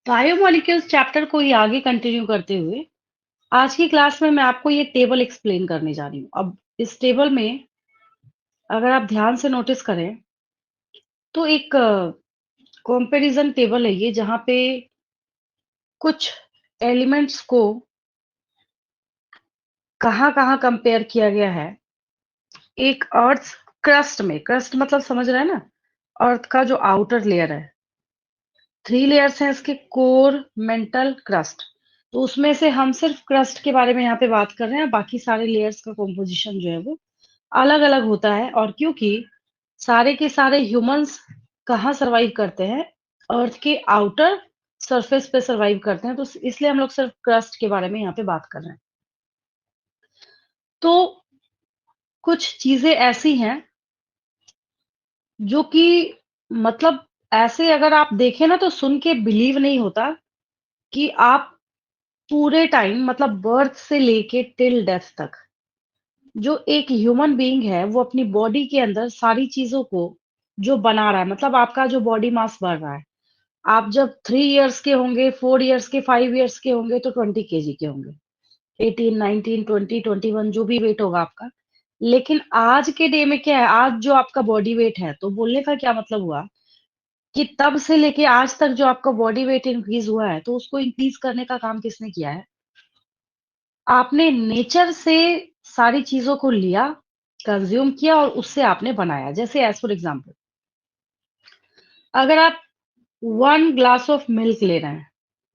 Biomolecules chapter को ही आगे continue करते हुए आज की क्लास में मैं आपको ये टेबल एक्सप्लेन करने जा रही हूँ। अब इस टेबल में अगर आप ध्यान से नोटिस करें तो एक कंपैरिजन टेबल है ये, जहाँ पे कुछ एलिमेंट्स को कहाँ-कहाँ कंपेयर किया गया है। एक अर्थ क्रस्ट में, क्रस्ट मतलब समझ रहे हैं ना, अर्थ का जो आउटर लेयर है, 3 लेयर्स हैं इसके, कोर, मेंटल, क्रस्ट। तो उसमें से हम सिर्फ क्रस्ट के बारे में यहाँ पे बात कर रहे हैं, बाकी सारे लेयर्स का कंपोजिशन जो है वो अलग-अलग होता है। और क्योंकि सारे के सारे ह्यूमंस कहाँ सर्वाइव करते हैं? अर्थ के आउटर सरफेस पे सर्वाइव करते हैं, तो इसलिए हम लोग सिर्फ क्रस्ट के बारे में यहाँ पे बात कर रहे हैं। तो कुछ चीजें ऐसी हैं जो कि मतलब ऐसे अगर आप देखें ना तो सुन के बिलीव नहीं होता कि आप पूरे टाइम मतलब बर्थ से लेके टिल डेथ तक जो एक ह्यूमन बीइंग है वो अपनी बॉडी के अंदर सारी चीजों को जो बना रहा है, मतलब आपका जो बॉडी मास बढ़ रहा है। आप जब 3 इयर्स के होंगे, 4 इयर्स के, 5 इयर्स के होंगे तो 20 केजी के होंगे। 18, 19, 20, 21 जो भी वेट होगा आपका। लेकिन आज के डे में क्या है, आज जो आपका बॉडी वेट है, तो बोलने का क्या मतलब हुआ कि तब से लेके आज तक जो आपका बॉडी वेट इंक्रीज हुआ है, तो उसको इंक्रीज करने का काम किसने किया है? आपने नेचर से सारी चीज़ों को लिया, कंज़्यूम किया और उससे आपने बनाया। जैसे एज़ फॉर एग्ज़ाम्पल, अगर आप 1 ग्लास ऑफ मिल्क ले रहे हैं,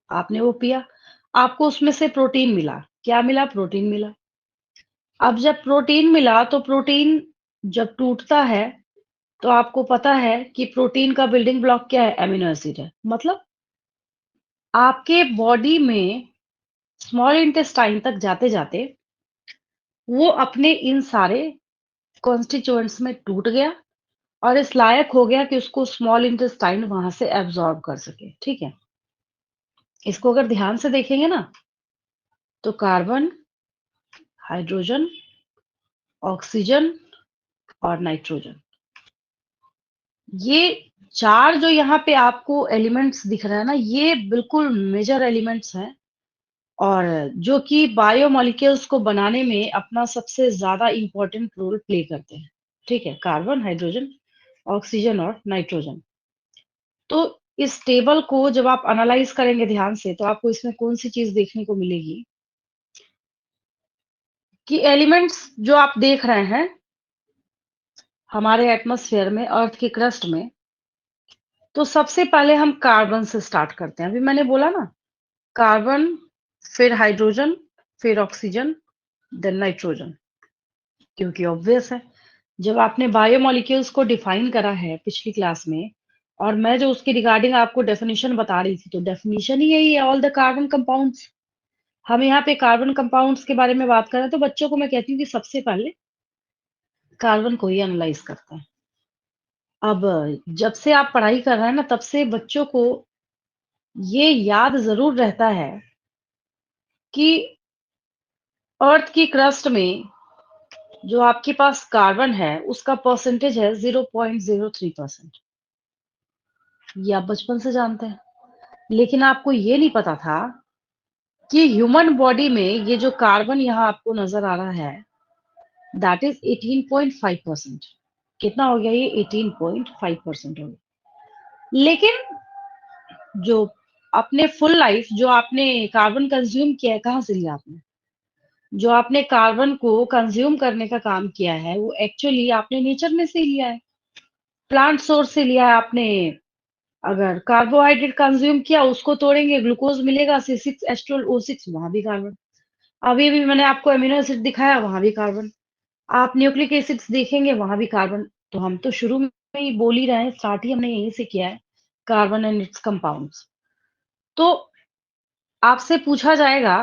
आपने वो पिया, आपको उसमें से प्रोटीन मिला। क्या मिला? प्रोटीन मिला। अब जब प्रोटीन मिला, तो प्रोटीन जब टूटता है, तो आपको पता है कि प्रोटीन का बिल्डिंग ब्लॉक क्या है? एमिनो एसिड है। मतलब आपके बॉडी में स्मॉल इंटेस्टाइन तक जाते-जाते वो अपने इन सारे कॉन्स्टिट्यूएंट्स में टूट गया और इस लायक हो गया कि उसको स्मॉल इंटेस्टाइन वहां से एब्जॉर्ब कर सके। ठीक है, इसको अगर ध्यान से देखेंगे ना, तो कार्बन, हाइड्रोजन, ऑक्सीजन और नाइट्रोजन, ये चार जो यहाँ पे आपको एलिमेंट्स दिख रहा है ना, ये बिल्कुल मेजर एलिमेंट्स हैं और जो कि बायोमोलिक्यूल्स को बनाने में अपना सबसे ज्यादा इंपॉर्टेंट रोल प्ले करते हैं। ठीक है, कार्बन, हाइड्रोजन, ऑक्सीजन और नाइट्रोजन। तो इस टेबल को जब आप एनालाइज करेंगे ध्यान से, तो आपको इसमें कौन सी चीज देखने को मिलेगी कि एलिमेंट्स जो आप देख रहे हैं हमारे एटमॉस्फेयर में, अर्थ की क्रस्ट में, तो सबसे पहले हम कार्बन से स्टार्ट करते हैं। अभी मैंने बोला ना, कार्बन, फिर हाइड्रोजन, फिर ऑक्सीजन, देन नाइट्रोजन। क्योंकि ऑब्वियस है, जब आपने बायोमोलिक्यूल्स को डिफाइन करा है पिछली क्लास में, और मैं जो उसकी रिगार्डिंग आपको डेफिनेशन बता रही थी, तो डेफिनेशन ही यही है, ऑल द कार्बन कंपाउंड्स। हम यहाँ पे कार्बन कंपाउंड्स के बारे में बात कर रहे हैं, तो बच्चों को मैं कहती हूँ कि सबसे पहले कार्बन को ही एनालाइज करते हैं। अब जब से आप पढ़ाई कर रहे हैं ना, तब से बच्चों को ये याद जरूर रहता है कि अर्थ की क्रस्ट में जो आपके पास कार्बन है उसका परसेंटेज है 0.03%। ये आप बचपन से जानते हैं, लेकिन आपको ये नहीं पता था कि ह्यूमन बॉडी में ये जो कार्बन यहाँ आपको नजर आ रहा है, दैट इज 18.5%। कितना हो गया? ये 18.5% हो गया। लेकिन जो अपने फुल लाइफ जो आपने कार्बन कंज्यूम किया है, कहाँ से लिया आपने? जो आपने कार्बन को कंज्यूम करने का काम किया है, वो एक्चुअली आपने नेचर में से ही लिया है, प्लांट सोर्स से लिया है आपने। अगर कार्बोहाइड्रेट कंज्यूम किया, उसको तोड़ेंगे, ग्लूकोज मिलेगा, C6H12O6, वहां भी कार्बन। अभी अभी मैंने आपको एमिनो एसिड दिखाया, वहां भी कार्बन। आप न्यूक्लिक एसिड्स देखेंगे, वहां भी कार्बन। तो हम तो शुरू में ही बोल ही रहे हैं, स्टार्ट ही हमने यहीं से किया है, कार्बन एंड इट्स कंपाउंड्स। तो आपसे पूछा जाएगा,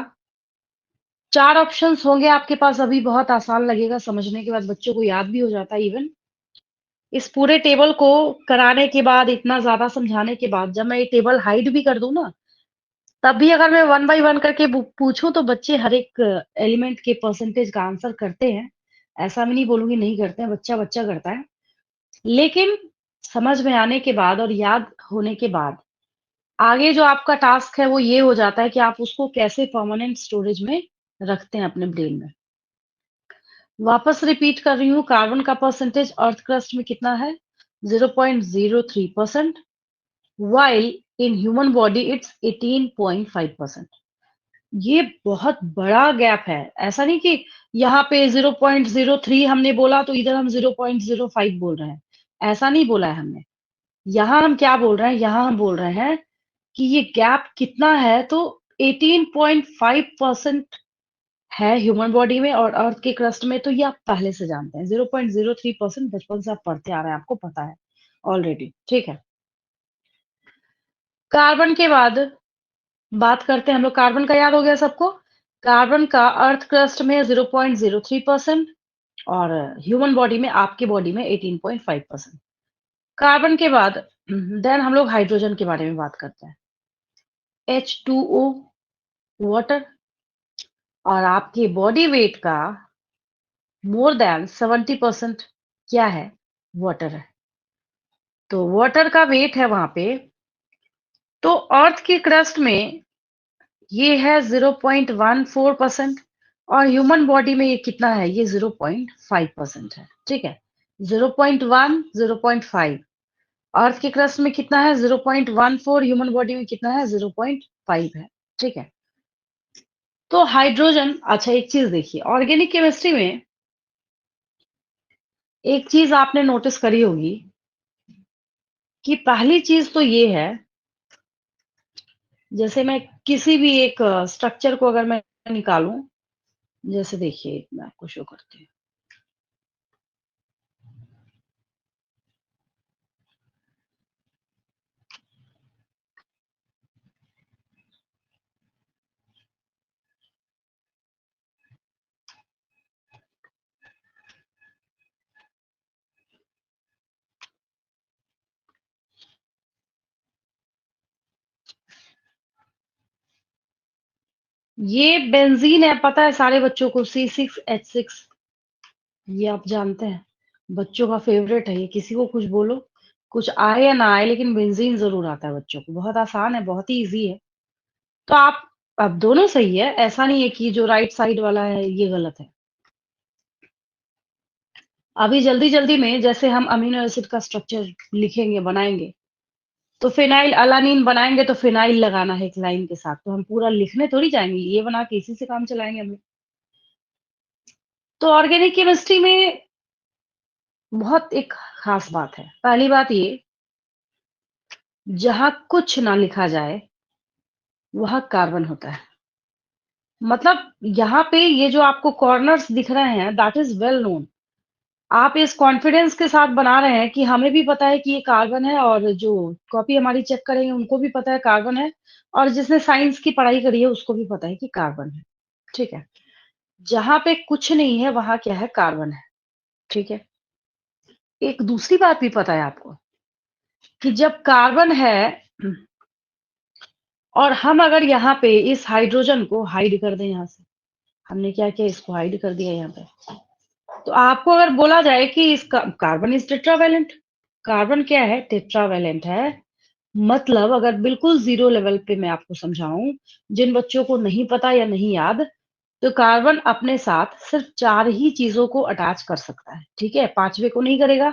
4 ऑप्शंस होंगे आपके पास, अभी बहुत आसान लगेगा, समझने के बाद बच्चों को याद भी हो जाता है इवन। इस पूरे टेबल को कराने के बाद, इतना ज्यादा समझाने के बाद, जब मैं ये टेबल हाइड भी कर दूं ना, तब भी अगर मैं वन बाय वन करके पूछूं, तो बच्चे हर एक एलिमेंट के परसेंटेज का आंसर करते हैं। ऐसा भी नहीं बोलूँगी नहीं करते हैं, बच्चा-बच्चा करता है। लेकिन समझ में आने के बाद और याद होने के बाद, आगे जो आपका टास्क है वो ये हो जाता है कि आप उसको कैसे परमानेंट स्टोरेज में रखते हैं अपने ब्रेन में। वापस रिपीट कर रही हूँ, कार्बन का परसेंटेज अर्थ क्रस्ट में कितना है? 0.03%, while in human body it's 18.5%। ये बहुत बड़ा गैप है। ऐसा नहीं कि यहाँ पे 0.03 हमने बोला तो इधर हम 0.05 बोल रहे हैं। ऐसा नहीं बोला है हमने। यहाँ हम क्या बोल रहे हैं? यहाँ हम बोल रहे हैं कि ये गैप कितना है, तो 18.5% है ह्यूमन बॉडी में और अर्थ के क्रस्ट में, तो ये आप पहले से जानते हैं। 0.03% बचपन से आप पढ़ते आ रहे हैं, आपको पता है ऑलरेडी, ठीक है। कार्बन के बाद बात करते हैं हम लोग, कार्बन का याद हो गया सबको? कार्बन का अर्थ क्रस्ट में 0.03% और ह्यूमन बॉडी में, आपके बॉडी में 18.5%। कार्बन के बाद देन हम लोग हाइड्रोजन के बारे में बात करते हैं। H2O वाटर, और आपके बॉडी वेट का मोर देन 70% क्या है? वाटर है। तो वाटर का वेट है वहां पे। तो अर्थ के क्रस्ट में ये है 0.14% और ह्यूमन बॉडी में ये कितना है? ये 0.5% है, ठीक है। 0.1, 0.5 अर्थ के क्रस्ट में कितना है? 0.14, ह्यूमन बॉडी में कितना है? 0.5 है, ठीक है। तो हाइड्रोजन, अच्छा एक चीज देखिए, ऑर्गेनिक केमिस्ट्री में एक चीज आपने नोटिस करी होगी कि पहली चीज तो ये है, जैसे मैं किसी भी एक स्ट्रक्चर को अगर मैं निकालूं, जैसे देखिए मैं आपको शो करती हूँ। ये बेंजीन है, पता है सारे बच्चों को, C6H6, ये आप जानते हैं, बच्चों का फेवरेट है ये। किसी को कुछ बोलो, कुछ आए या ना आए, लेकिन बेंजीन जरूर आता है बच्चों को। बहुत आसान है, बहुत ही इजी है। तो आप, अब दोनों सही है, ऐसा नहीं है कि जो राइट साइड वाला है ये गलत है। अभी जल्दी जल्दी में जैसे हम अमीनो एसिड का स्ट्रक्चर लिखेंगे, बनाएंगे, तो फिनाइल अलानीन बनाएंगे तो फिनाइल लगाना है एक लाइन के साथ, तो हम पूरा लिखने थोड़ी जाएंगे, ये बना के इसी से काम चलाएंगे हम लोग। तो ऑर्गेनिक केमिस्ट्री में बहुत एक खास बात है। पहली बात ये, जहां कुछ ना लिखा जाए वहां कार्बन होता है। मतलब यहाँ पे ये जो आपको कॉर्नर्स दिख रहे हैं, दैट इज वेल नोन। आप इस कॉन्फिडेंस के साथ बना रहे हैं कि हमें भी पता है कि ये कार्बन है, और जो कॉपी हमारी चेक करेंगे उनको भी पता है कार्बन है, और जिसने साइंस की पढ़ाई करी है उसको भी पता है कि कार्बन है, ठीक है। जहां पे कुछ नहीं है वहां क्या है? कार्बन है, ठीक है। एक दूसरी बात भी पता है आपको कि जब कार्बन है और हम अगर यहाँ पे इस हाइड्रोजन को हाइड कर दें, यहाँ से हमने क्या किया, इसको हाइड कर दिया यहाँ पे, तो आपको अगर बोला जाए कि इसका कार्बन इज टेट्रावेलेंट, कार्बन क्या है? टेट्रावेलेंट है। मतलब अगर बिल्कुल जीरो लेवल पे मैं आपको समझाऊं, जिन बच्चों को नहीं पता या नहीं याद, तो कार्बन अपने साथ सिर्फ 4 ही चीजों को अटैच कर सकता है, ठीक है। 5वें को नहीं करेगा।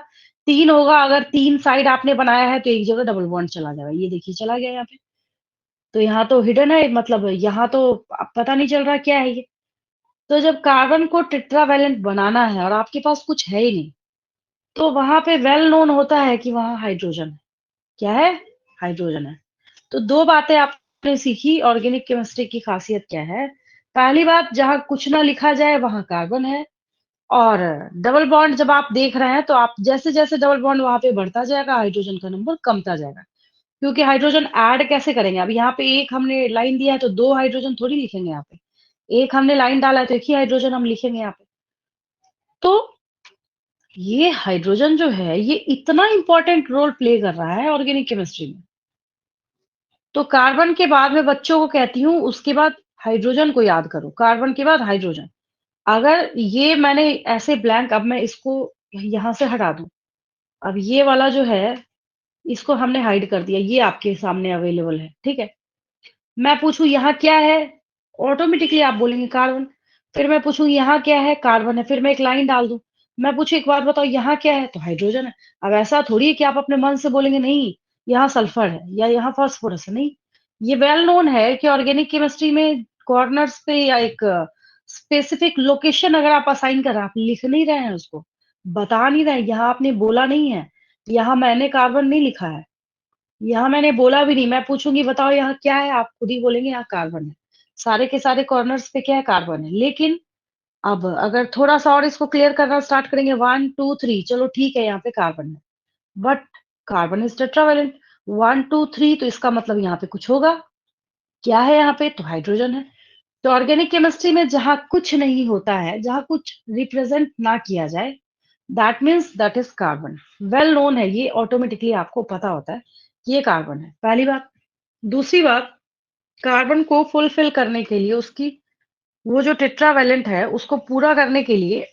3 होगा, अगर 3 साइड आपने बनाया है तो एक जगह डबल बॉन्ड चला जाएगा, ये देखिए चला गया यहाँ पे। तो यहाँ तो हिडन है, मतलब यहाँ तो पता नहीं चल रहा क्या है ये। तो जब कार्बन को टेट्रावेलेंट बनाना है और आपके पास कुछ है ही नहीं, तो वहां पे वेल नोन होता है कि वहां हाइड्रोजन है। क्या है? हाइड्रोजन है। तो 2 बातें आपने सीखी, ऑर्गेनिक केमिस्ट्री की खासियत क्या है। पहली बात, जहां कुछ ना लिखा जाए वहां कार्बन है। और डबल बॉन्ड जब आप देख रहे हैं तो आप जैसे जैसे डबल बॉन्ड वहां पे बढ़ता जाएगा, हाइड्रोजन का नंबर कमता जाएगा। क्योंकि हाइड्रोजन ऐड कैसे करेंगे? अब यहाँ पे एक हमने लाइन दिया है तो 2 हाइड्रोजन थोड़ी लिखेंगे यहाँ पे। एक हमने लाइन डाला है तो एक ही हाइड्रोजन हम लिखेंगे यहाँ पे। तो ये हाइड्रोजन जो है ये इतना इंपॉर्टेंट रोल प्ले कर रहा है ऑर्गेनिक केमिस्ट्री में। तो कार्बन के बाद में बच्चों को कहती हूँ, उसके बाद हाइड्रोजन को याद करो, कार्बन के बाद हाइड्रोजन। अगर ये मैंने ऐसे ब्लैंक, अब मैं इसको यहाँ से हटा दूँ। अब ये वाला जो है, इसको हमने हाइड कर दिया, ये आपके सामने अवेलेबल है, ठीक है? मैं पूछूँ यहाँ क्या है? ऑटोमेटिकली आप बोलेंगे कार्बन। फिर मैं पूछूँ यहाँ क्या है? कार्बन है। फिर मैं एक लाइन डाल दूँ। मैं पूछूँ एक बात बताओ यहाँ क्या है? तो हाइड्रोजन है। अब ऐसा थोड़ी है कि आप अपने मन से बोलेंगे नहीं, यहाँ सल्फर है या यहाँ फास्फोरस है, नहीं। ये वेल नोन है कि ऑर्गेनिक केमिस्ट्री में कॉर्नर्स पे या एक स्पेसिफिक लोकेशन अगर आप असाइन कर रहे हैं, आप लिख नहीं रहे हैं उसको, बता नहीं रहे हैं, यहाँ आपने बोला नहीं है, यहाँ मैंने कार्बन नहीं लिखा है। यहाँ मैंने बोला भी नहीं, मैं पूछूँगी बताओ यहाँ क्या है? आप खुद ही बोलेंगे यहाँ कार्बन है। सारे के सारे कॉर्नर्स पे क्या है? कार्बन है। लेकिन अब अगर थोड़ा-सा और इसको क्लियर करना स्टार्ट करेंगे 1, 2, 3 चलो ठीक है यहाँ पे कार्बन है। बट कार्बन इज़ टेट्रावैलेंट 1, 2, 3 तो इसका मतलब यहाँ पे कुछ होगा। क्या है यहाँ पे? तो हाइड्रोजन है। तो ऑर्गेनिक केमिस्ट्री में जहाँ कुछ नहीं होता है, जहाँ कुछ रिप्रेजेंट ना किया जाए, that means that is carbon. Well known है ये, ऑटोमेटिकली आपको पता होता है कि ये कार्बन है, पहली बात। दूसरी बात, कार्बन को फुलफिल करने के लिए उसकी वो जो टेट्रावैलेंट है, उसको पूरा करने के लिए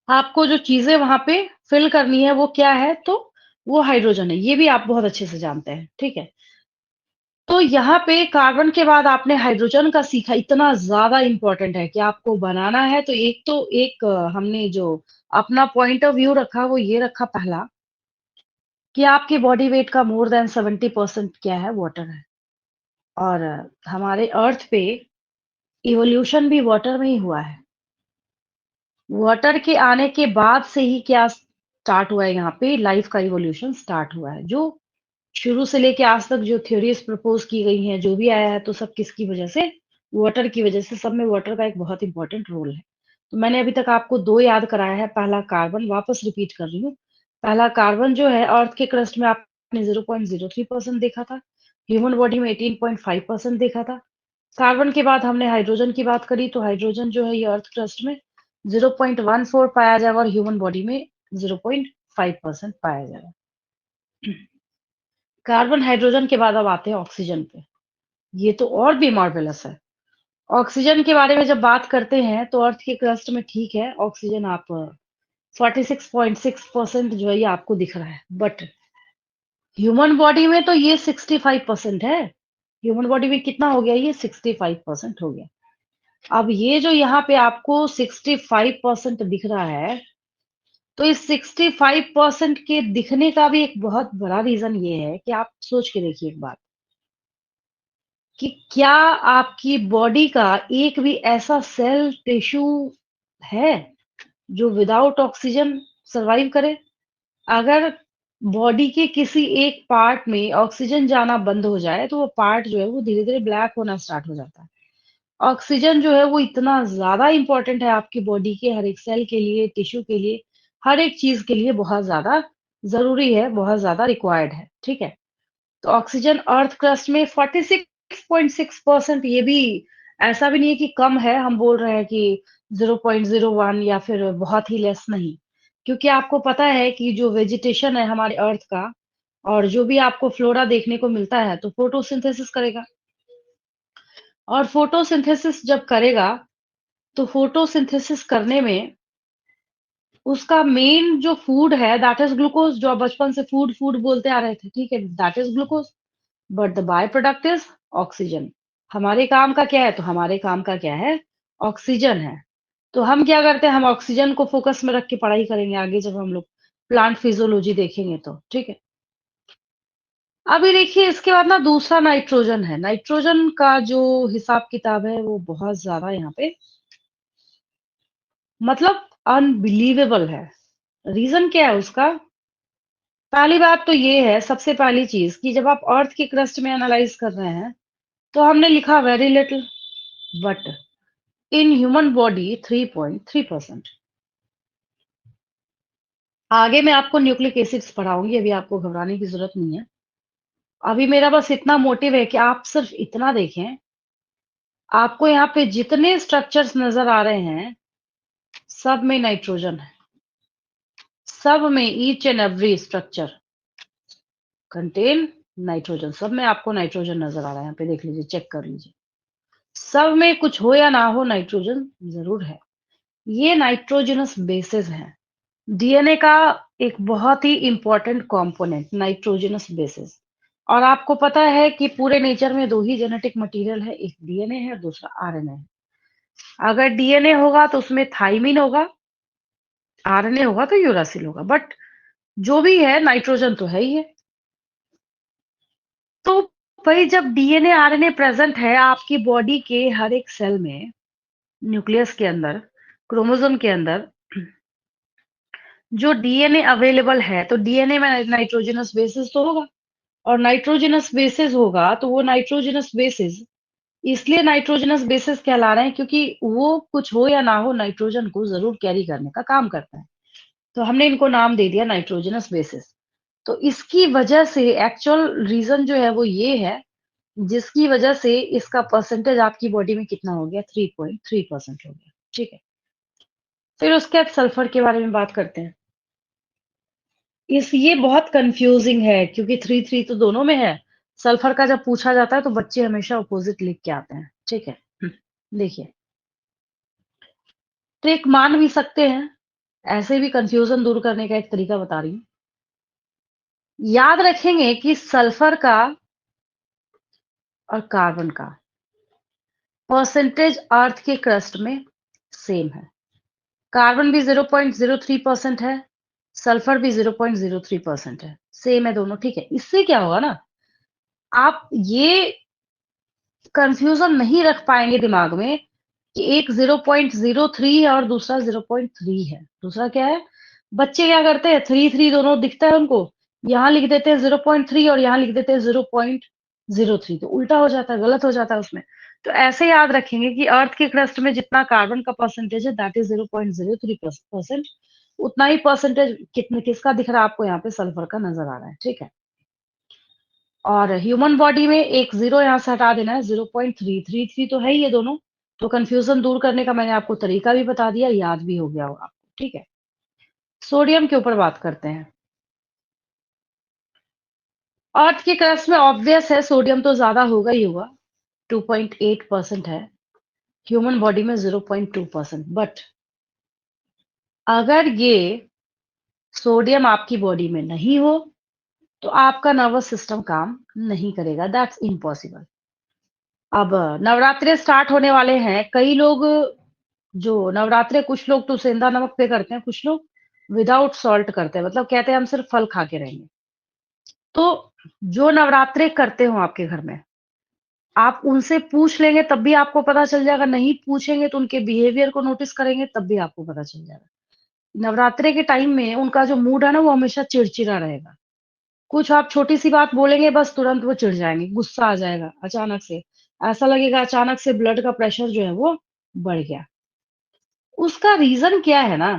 आपको जो चीज़ें वहाँ पे फिल करनी है, वो क्या है? तो वो हाइड्रोजन है। ये भी आप बहुत अच्छे से जानते हैं, ठीक है? तो यहाँ पे कार्बन के बाद आपने हाइड्रोजन का सीखा, इतना ज़्यादा इम्पोर्टेंट है कि आपको बनाना है तो एक हमने जो अपना पॉइंट ऑफ व्यू रखा, वो ये रखा पहला कि आपके बॉडी वेट का मोर देन 70% क्या है? वाटर है। और हमारे अर्थ पे इवोल्यूशन भी वाटर में ही हुआ है। वाटर के आने के बाद से ही क्या स्टार्ट हुआ है, यहाँ पे लाइफ का इवोल्यूशन स्टार्ट हुआ है, जो शुरू से लेके आज तक जो थ्योरीज प्रपोज की गई हैं, जो भी आया है, तो सब किसकी वजह से? वाटर की वजह से। सब में वाटर का एक बहुत इंपॉर्टेंट रोल है। तो मैंने अभी तक आपको दो याद कराया है। पहला कार्बन, वापस रिपीट कर रही हूँ। पहला कार्बन जो है, अर्थ के क्रस्ट में आपने 0.03% देखा था, ह्यूमन बॉडी में 18.5% देखा था। कार्बन के बाद हमने हाइड्रोजन की बात करी, तो हाइड्रोजन जो है ये अर्थ क्रस्ट में 0.14 पाया जाएगा और ह्यूमन बॉडी में 0.5% पाया जाएगा। कार्बन हाइड्रोजन के बाद अब आते हैं ऑक्सीजन पे। ये तो और भी मार्वेलस है। ऑक्सीजन के बारे में जब बात करते हैं तो अर्थ के क्रस्ट में ठीक है, ऑक्सीजन आप 46.6% जो है ये आपको दिख रहा है, बट ह्यूमन बॉडी में तो ये 65% है। ह्यूमन बॉडी में कितना हो गया? ये 65% हो गया। अब ये जो यहाँ पे आपको 65% दिख रहा है, तो इस 65% के दिखने का भी एक बहुत बड़ा रीजन ये है कि आप सोच के देखिए एक बात, कि क्या आपकी बॉडी का एक भी ऐसा सेल टिश्यू है जो विदाउट ऑक्सीजन सरवाइव करे? अगर बॉडी के किसी एक पार्ट में ऑक्सीजन जाना बंद हो जाए, तो वो पार्ट जो है वो धीरे-धीरे ब्लैक होना स्टार्ट हो जाता है। ऑक्सीजन जो है वो इतना ज़्यादा इम्पोर्टेंट है आपकी बॉडी के हर एक सेल के लिए, टिश्यू के लिए, हर एक चीज़ के लिए बहुत ज़्यादा ज़रूरी है, बहुत ज़्यादा रिक्वायर्ड है, ठीक है? तो ऑक्सीजन अर्थ क्रस्ट में 46.6% ये भी ऐसा भी नहीं है कि कम है, हम बोल रहे हैं कि 0.01 या फिर बहुत ही लेस नहीं। क्योंकि आपको पता है कि जो वेजिटेशन है हमारे अर्थ का और जो भी आपको फ्लोरा देखने को मिलता है, तो फोटोसिंथेसिस करेगा। और फोटोसिंथेसिस जब करेगा, तो फोटोसिंथेसिस करने में उसका मेन जो फूड है दैट इज़ ग्लूकोज़, जो आप बचपन से फूड फूड बोलते आ रहे थे, ठीक है? That is glucose. But the by product is oxygen. हमारे काम का क्या है? तो हमारे काम का क्या है? ऑक्सीजन है। तो हम क्या करते हैं? हम ऑक्सीजन को फोकस में रख के पढ़ाई करेंगे आगे, जब हम लोग प्लांट फिजियोलॉजी देखेंगे तो, ठीक है? अभी देखिए इसके बाद ना दूसरा नाइट्रोजन है। नाइट्रोजन का जो हिसाब किताब है वो बहुत ज्यादा यहाँ पे मतलब अनबिलीवेबल है। रीजन क्या है उसका? पहली बात तो ये है, सबसे पहली चीज, कि जब आप अर्थ के क्रस्ट में एनालाइज कर रहे हैं, तो हमने लिखा very little, but in human body 3.3%। आगे मैं आपको न्यूक्लिक एसिड्स पढ़ाऊंगी, अभी आपको घबराने की जरूरत नहीं है। अभी मेरा बस इतना मोटिव है कि आप सिर्फ इतना देखें, आपको यहाँ पे जितने स्ट्रक्चर्स नजर आ रहे हैं, सब में नाइट्रोजन है। सब में each and every structure contain nitrogen. सब में आपको नाइट्रोजन नजर आ रहा है, यहाँ पे देख लीजिए, चेक कर लीजिए। सब में कुछ हो या ना हो नाइट्रोजन ज़रूर है। ये नाइट्रोजनस बेसेस हैं। डीएनए का एक बहुत ही इम्पोर्टेंट कंपोनेंट नाइट्रोजनस बेसेस। और आपको पता है कि पूरे नेचर में 2 ही जेनेटिक मटेरियल है, एक डीएनए है और दूसरा आरएनए है। अगर डीएनए होगा तो उसमें थाइमिन होगा, आरएनए होगा तो यूरासिल होगा, बट जो भी है नाइट्रोजन तो है ही है। तो भाई जब डीएनए आरएनए प्रेजेंट है आपकी बॉडी के हर एक सेल में, न्यूक्लियस के अंदर, क्रोमोसोम के अंदर, जो डीएनए अवेलेबल है तो डीएनए में नाइट्रोजनस बेसिस तो होगा। और नाइट्रोजनस बेसिस होगा तो वो नाइट्रोजनस बेसिस इसलिए नाइट्रोजनस बेसिस कहला रहे हैं क्योंकि वो कुछ हो या ना हो नाइट्रोजन को जरूर कैरी करने का काम करता है। तो हमने इनको नाम दे दिया नाइट्रोजनस बेसिस। तो इसकी वजह से एक्चुअल रीजन जो है वो ये है, जिसकी वजह से इसका परसेंटेज आपकी बॉडी में कितना हो गया, 3.3% हो गया। ठीक है। फिर उसके बाद सल्फर के बारे में बात करते हैं। इस ये बहुत कंफ्यूजिंग है क्योंकि 3 तो दोनों में है। सल्फर का जब पूछा जाता है तो बच्चे हमेशा अपोजिट लिख के आते हैं। ठीक है। देखिए, ट्रिक मान भी सकते हैं, ऐसे भी कंफ्यूजन दूर करने का एक तरीका बता रही हूँ। याद रखेंगे कि सल्फर का और कार्बन का परसेंटेज अर्थ के क्रस्ट में सेम है। कार्बन भी 0.03% है, सल्फर भी 0.03% है, सेम है दोनों। ठीक है। इससे क्या होगा ना, आप ये कंफ्यूजन नहीं रख पाएंगे दिमाग में कि एक 0.03 है और दूसरा 0.3 है। दूसरा क्या है, बच्चे क्या करते हैं, 3 दोनों दिखता है उनको, यहाँ लिख देते हैं 0.3 और यहाँ लिख देते हैं 0.03, तो उल्टा हो जाता है, गलत हो जाता है उसमें। तो ऐसे याद रखेंगे कि अर्थ के क्रस्ट में जितना कार्बन का परसेंटेज है दैट इज 0.03%, उतना ही परसेंटेज कितने किसका दिख रहा है आपको, यहाँ पे सल्फर का नजर आ रहा है। ठीक है। और ह्यूमन बॉडी में एक जीरो यहाँ से हटा देना है, 0.333 तो है ही ये दोनों। तो कंफ्यूजन दूर करने का मैंने आपको तरीका भी बता दिया, याद भी हो गया होगा आपको। ठीक है। सोडियम के ऊपर बात करते हैं। अर्थ के क्रस्ट में ऑब्वियस है सोडियम तो ज्यादा होगा ही होगा, 2.8% है। ह्यूमन बॉडी में 0.2%। बट अगर ये सोडियम आपकी बॉडी में नहीं हो तो आपका नर्वस सिस्टम काम नहीं करेगा, दैट्स इम्पॉसिबल। अब नवरात्रे स्टार्ट होने वाले हैं, कई लोग जो नवरात्रे, कुछ लोग तो सेंधा नमक पे करते हैं, कुछ लोग विदाउट सॉल्ट करते हैं, मतलब कहते हैं हम सिर्फ फल खा के रहेंगे। तो जो नवरात्रे करते हो आपके घर में, आप उनसे पूछ लेंगे तब भी आपको पता चल जाएगा, नहीं पूछेंगे तो उनके बिहेवियर को नोटिस करेंगे तब भी आपको पता चल जाएगा। नवरात्रे के टाइम में उनका जो मूड है ना वो हमेशा चिड़चिड़ा रहेगा। कुछ आप छोटी सी बात बोलेंगे बस तुरंत वो चिढ़ जाएंगे, गुस्सा आ जाएगा अचानक से, ऐसा लगेगा अचानक से ब्लड का प्रेशर जो है वो बढ़ गया। उसका रीजन क्या है ना,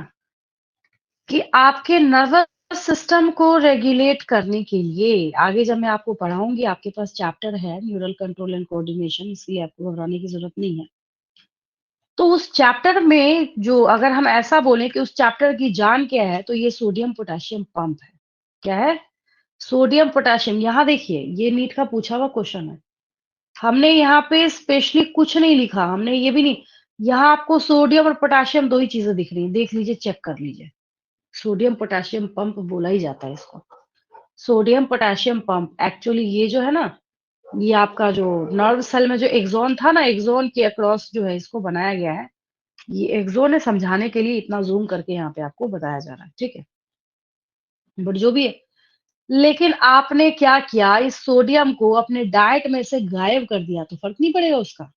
कि आपके नर्वस सिस्टम को रेगुलेट करने के लिए, आगे जब मैं आपको पढ़ाऊंगी, आपके पास चैप्टर है न्यूरल कंट्रोल एंड कोऑर्डिनेशन, इसलिए आपको घबराने की जरूरत नहीं है। तो उस चैप्टर में जो, अगर हम ऐसा बोलें कि उस चैप्टर की जान क्या है, तो ये सोडियम पोटेशियम पंप है। क्या है? Sodium potassium. यहाँ देखिए, ये नीट का पूछा हुआ क्वेश्चन है। हमने यहाँ पे स्पेशली कुछ नहीं लिखा, हमने ये भी नहीं, यहाँ आपको सोडियम और पोटेशियम दो ही चीजें दिख रही हैं, देख लीजिए, चेक कर लीजिए। सोडियम पोटेशियम पंप बोला ही जाता है इसको। सोडियम पोटेशियम पंप एक्चुअली ये जो है ना, ये आपका जो नर्व सेल में जो एक्सॉन था ना, एक्सॉन के अक्रॉस जो है इसको बनाया गया है। ये एक्सॉन है, समझाने के लिए इतना जूम करके यहाँ पे आपको बताया जा रहा है। ठीक है। बट जो भी है, लेकिन आपने क्या किया, इस सोडियम को अपने डाइट में से गायब कर दिया, तो फर्क नहीं पड़ेगा उसका,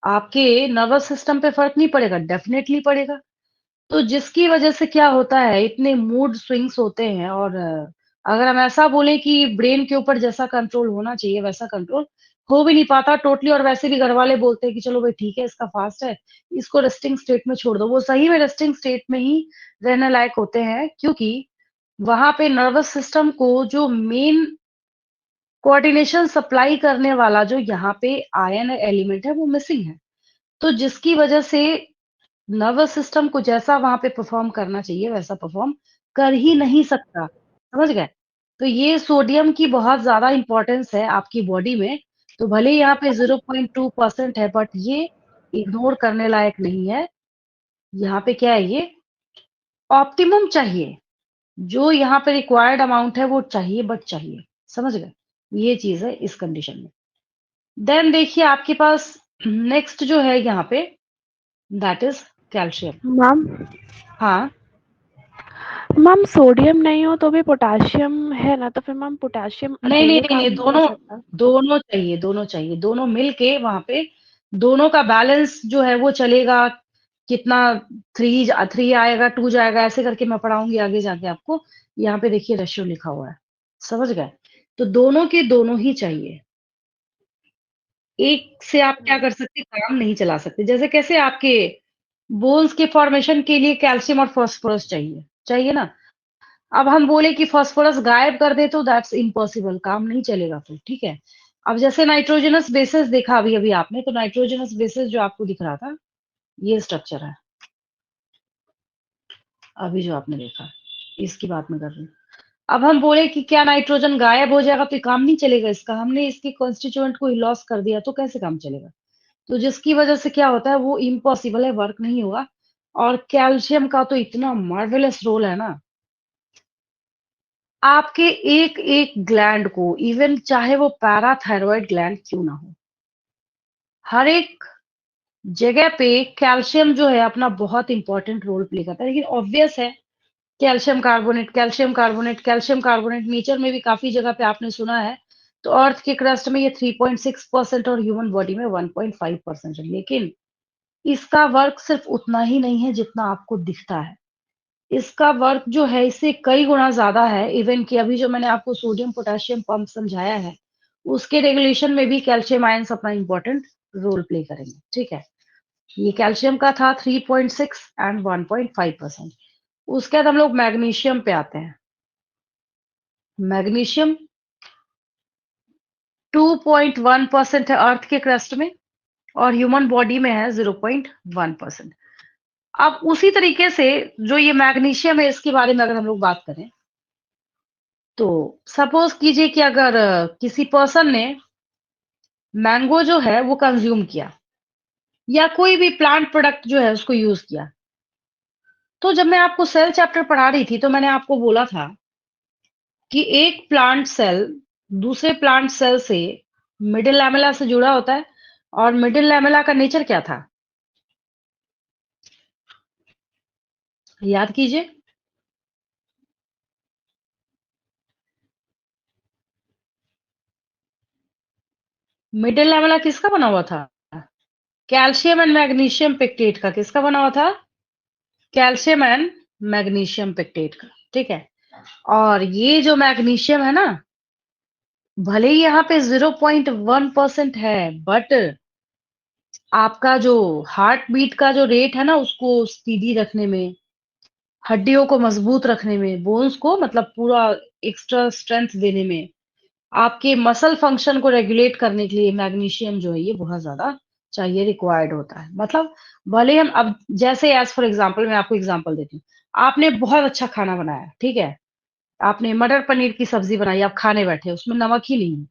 आपके नर्वस सिस्टम पे फर्क नहीं पड़ेगा, डेफिनेटली पड़ेगा। तो जिसकी वजह से क्या होता है, इतने मूड स्विंग्स होते हैं। और अगर हम ऐसा बोलें कि ब्रेन के ऊपर जैसा कंट्रोल होना चाहिए वैसा कंट्रोल हो भी नहीं पाता टोटली। और वैसे भी घर वाले बोलते हैं कि चलो भाई ठीक है, इसका फास्ट है, इसको रेस्टिंग स्टेट में छोड़ दो। वो सही में रेस्टिंग स्टेट में ही रहने लायक होते हैं, क्योंकि वहां पे नर्वस सिस्टम को जो मेन कोऑर्डिनेशन सप्लाई करने वाला जो यहाँ पे आयन एलिमेंट है वो मिसिंग है। तो जिसकी वजह से नर्वस सिस्टम को जैसा वहाँ पे परफ़ॉर्म करना चाहिए वैसा परफ़ॉर्म कर ही नहीं सकता, समझ गए? तो ये सोडियम की बहुत ज़्यादा इम्पोर्टेंस है आपकी बॉडी में, तो भले ही यहाँ पे 0.2% है, बट ये इग्नोर करने लायक नहीं है। यहाँ पे क्या है, ये ऑप्टिमम चाहिए। जो यहाँ पे रिक्वायर्ड अमाउंट है वो चाहिए, बट चाहिए। समझ गए? ये चीज़ है इस कंडीशन में। देन देखिए आपके पास नेक्स्ट जो है यहाँ पे, दैट इज़ कैल्शियम। मैम हाँ। मैम सोडियम नहीं हो तो भी पोटेशियम है ना, तो फिर मैम पोटेशियम नहीं, नहीं, अकेले नहीं, काम नहीं, नहीं कर दोनों सकता? दोनों चाहिए, दोनों चाहिए। दोनों मिलके वहाँ पे दोनों का बैलेंस जो है वो चलेगा। कितना 3 आएगा, 2 जाएगा, ऐसे करके मैं पढ़ाऊँगी आगे जाके आपको। यहाँ पे देखिए रेशियो लिखा हुआ है। समझ गए? तो दोनों के दोनों ही चाहिए। एक से आप क्या कर सकते हैं, काम नहीं चला सकते। जैसे कैसे आपके बोन्स के फॉर्मेशन के लिए कैल्शियम और फास्फोरस चाहिए, चाहिए ना? अब हम बोले कि फास्फोरस गायब कर दे तो दैट्स इम्पॉसिबल, काम नहीं चलेगा फिर, ठीक है? अब जैसे नाइट्रोजनस बेसेस देखा अभी-अभी आपने, तो नाइट्रोजनस बेसेस जो आपको दिख रहा था, ये स्ट्रक्चर है। अभी जो आपने देखा, इसकी बात मैं कर रही हूँ। अब हम बोले कि क्या नाइट्रोजन गायब हो जाएगा तो ये काम नहीं चलेगा इसका, हमने इसके कॉन्स्टिट्यूएंट को ही लॉस कर दिया तो कैसे काम चलेगा? तो जिसकी वजह से क्या होता है, वो इम्पॉसिबल है, वर्क नहीं होगा। और कैल्शियम का तो इतना मार्वेलस रोल है ना, आपके एक-एक ग्लैंड को, इवन चाहे वो पैराथायरॉइड ग्लैंड क्यों ना हो, हर एक जगह पे कैल्शियम जो है अपना बहुत इंपॉर्टेंट रोल प्ले करता है। लेकिन ऑब्वियस है, calcium carbonate, calcium carbonate, calcium carbonate nature में भी काफ़ी जगह पे आपने सुना है। तो अर्थ के क्रस्ट में ये 3.6% और ह्यूमन बॉडी में 1.5% है। लेकिन इसका वर्क सिर्फ उतना ही नहीं है जितना आपको दिखता है। इसका वर्क जो है इससे कई गुना ज़्यादा है। इवन कि अभी जो मैंने आपको सोडियम पोटेशियम पंप समझाया है, उसके रेगुलेशन में भी कैल्शियम आयन्स अपना इम्पोर्टेंट रोल प्ले करेंगे, ठीक है? ये कैल्शियम का था 3.6 एंड 1.5%। उसके बाद हम लोग मैग्नीशियम पे आते हैं। मैग्नीशियम 2.1% है अर्थ के क्रस्ट में और ह्यूमन बॉडी में है 0.1%। अब उसी तरीके से जो ये मैग्नीशियम है इसके बारे में अगर हम लोग बात करें, तो सपोज कीजिए कि अगर किसी पर्सन ने मैंगो जो है वो कंज्यूम किया या कोई भी प्लांट प्रोडक्ट जो है उसको यूज किया, तो जब मैं आपको सेल चैप्टर पढ़ा रही थी तो मैंने आपको बोला था कि एक प्लांट सेल दूसरे प्लांट सेल से मिडिल लैमेला से जुड़ा होता है। और मिडिल लैमेला का नेचर क्या था, याद कीजिए। मिडिल लैमेला किसका बना हुआ था? कैल्शियम एंड मैग्नीशियम पेक्टेट का। किसका बना हुआ था? कैल्शियम एंड मैग्नीशियम पेक्टेट का, ठीक है? और ये जो मैग्नीशियम है ना, भले ही यहाँ पे 0.1% है, बट आपका जो हार्ट बीट का जो रेट है ना, उसको स्टीडी रखने में, हड्डियों को मजबूत रखने में, बोन्स को मतलब पूरा एक्स्ट्रा स्ट्रेंथ देने में, आपके मसल फंक्शन को रेगुलेट करने के लिए मैग्नीशियम जो है ये बहुत ज़्यादा चाहिए, रिक्वायर्ड होता है। मतलब भले हम अब जैसे एज़ फॉर एग्ज़ाम्पल मैं आपको एग्ज़ाम्पल देती हूँ। आपने बहुत अच्छा खाना बनाया, ठीक है? आपने मटर पनीर की सब्ज़ी बनाई, आप खाने बैठे, उसमें नमक ही नहीं है।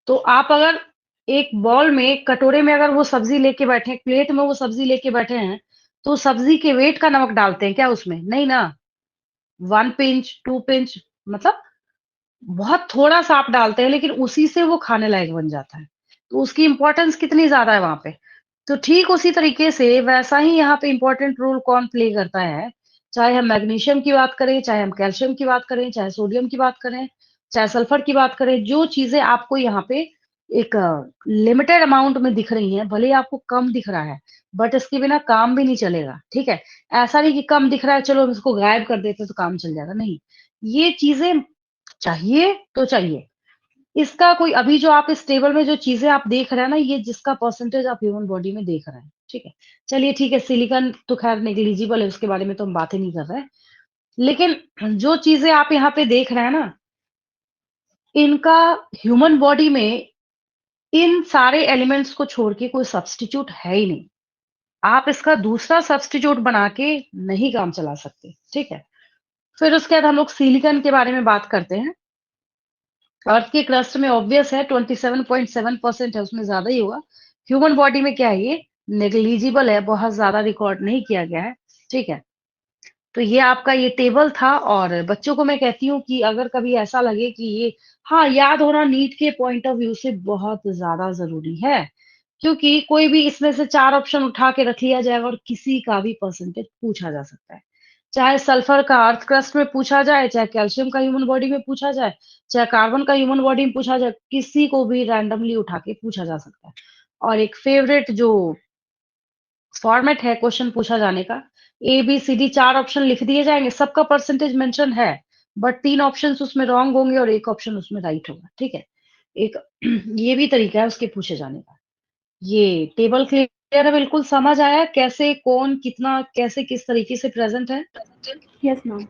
तो आप अगर एक बाउल में, कटोरे में अगर वो सब्ज़ी लेके बैठे हैं, प्लेट में वो सब्ज़ी लेके बैठे हैं, तो सब्ज़ी के वेट का नमक डालते हैं क्या उसमें? नहीं ना। 1 पिंच, 2 पिंच, मतलब बहुत थोड़ा-सा आप डालते हैं, लेकिन उसी से वो खाने लायक बन जाता है। तो उसकी इम्पोर्टेंस कितनी ज़्यादा है वहाँ पे। तो ठीक उसी तरीके से वैसा ही यहाँ पे इम्पोर्टेंट रोल कौन प्ले करता है, चाहे हम मैग्नीशियम की बात करें, चाहे हम कैल्शियम की बात करें, चाहे सोडियम की बात करें, चाहे सल्फर की बात करें, जो चीज़ें आपको यहाँ पे एक लिमिटेड अमाउंट में दिख रही हैं, भले ही आपको कम दिख रहा है, बट इसके बिना काम भी नहीं चलेगा, ठीक है? ऐसा नहीं कि कम दिख रहा है, चलो हम इसको गायब कर देते हैं तो काम चल जाएगा, नहीं। ये चीज़ें चाहिए तो चाहिए। इसका कोई अभी जो आप इस टेबल में जो चीज़ें आप देख रहे हैं ना, ये जिसका परसेंटेज आप ह्यूमन बॉडी में देख रहे हैं, ठीक है? चलिए ठीक है, सिलिकॉन तो ख़ैर नेग्लिजिबल है, उसके बारे में तो हम बात ही नहीं कर रहे हैं। लेकिन जो चीज़ें आप यहाँ पे देख रहे हैं ना, इनका ह्यूमन बॉडी में इन सारे एलिमेंट्स को छोड़ के कोई सब्स्टिट्यूट है ही नहीं। आप इसका दूसरा सब्स्टिट्यूट बना के नहीं काम चला सकते, ठीक है? फिर उसके बाद हम लोग सिलिकॉन के बारे में बात करते हैं। अर्थ के क्रस्ट में ऑब्वियस है 27.7% है, उसमें ज्यादा ही होगा। ह्यूमन बॉडी में क्या है, ये नेग्लिजिबल है, बहुत ज्यादा रिकॉर्ड नहीं किया गया है। ठीक है, तो ये आपका ये टेबल था। और बच्चों को मैं कहती हूँ कि अगर कभी ऐसा लगे कि ये, हाँ, याद होना नीट के पॉइंट ऑफ व्यू से बहुत ज्यादा जरूरी है, क्योंकि कोई भी इसमें से 4 ऑप्शन उठा के रख लिया जाएगा और किसी का भी परसेंटेज पूछा जा सकता है। चाहे सल्फर का अर्थ क्रस्ट में पूछा जाए, चाहे कैल्शियम का ह्यूमन बॉडी में पूछा जाए, चाहे कार्बन का ह्यूमन बॉडी में पूछा जाए, किसी को भी रैंडमली उठा के पूछा जा सकता है। और एक फेवरेट जो फॉर्मेट है क्वेश्चन पूछा जाने का, A B C D 4 option लिख दिए जाएंगे, सबका परसेंटेज मेंशन है, बट 3 ऑप्शन उसमें रॉन्ग होंगे और एक ऑप्शन उसमें राइट होगा। ठीक है, एक ये भी तरीका है उसके पूछे जाने का। ये टेबल क्लियर है, बिल्कुल समझ आया कैसे कौन कितना कैसे किस तरीके से प्रेजेंट है। Yes ma'am.